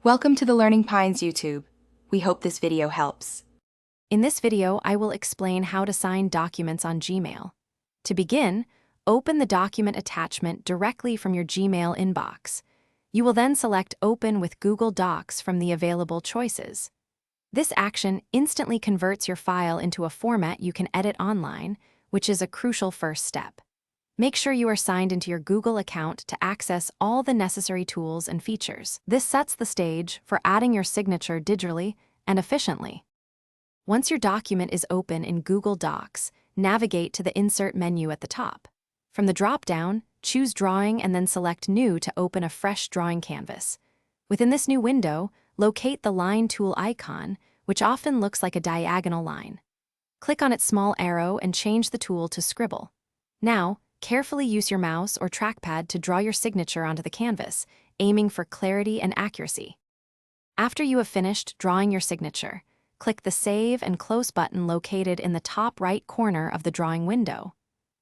Welcome to the Learning Pines YouTube. We hope this video helps. In this video, I will explain how to sign documents on Gmail. To begin, open the document attachment directly from your Gmail inbox. You will then select Open with Google Docs from the available choices. This action instantly converts your file into a format you can edit online, which is a crucial first step. Make sure you are signed into your Google account to access all the necessary tools and features. This sets the stage for adding your signature digitally and efficiently. Once your document is open in Google Docs, navigate to the Insert menu at the top. From the drop-down, choose Drawing and then select New to open a fresh drawing canvas. Within this new window, locate the Line tool icon, which often looks like a diagonal line. Click on its small arrow and change the tool to Scribble. Now, carefully use your mouse or trackpad to draw your signature onto the canvas, aiming for clarity and accuracy. After you have finished drawing your signature, click the Save and Close button located in the top right corner of the drawing window.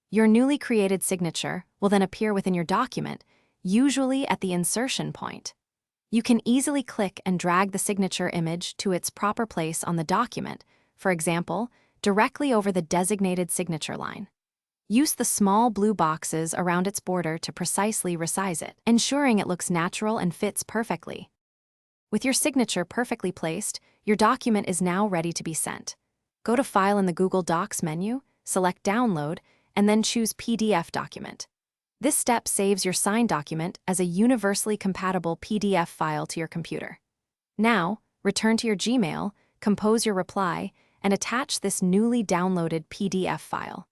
Your newly created signature will then appear within your document, usually at the insertion point. You can easily click and drag the signature image to its proper place on the document, for example, directly over the designated signature line. Use the small blue boxes around its border to precisely resize it, ensuring it looks natural and fits perfectly. With your signature perfectly placed, your document is now ready to be sent. Go to File in the Google Docs menu, select Download, and then choose PDF document. This step saves your signed document as a universally compatible PDF file to your computer. Now, return to your Gmail, compose your reply, and attach this newly downloaded PDF file.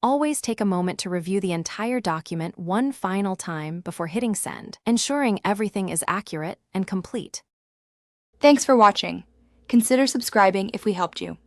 Always take a moment to review the entire document one final time before hitting send, ensuring everything is accurate and complete. Thanks for watching. Consider subscribing if we helped you.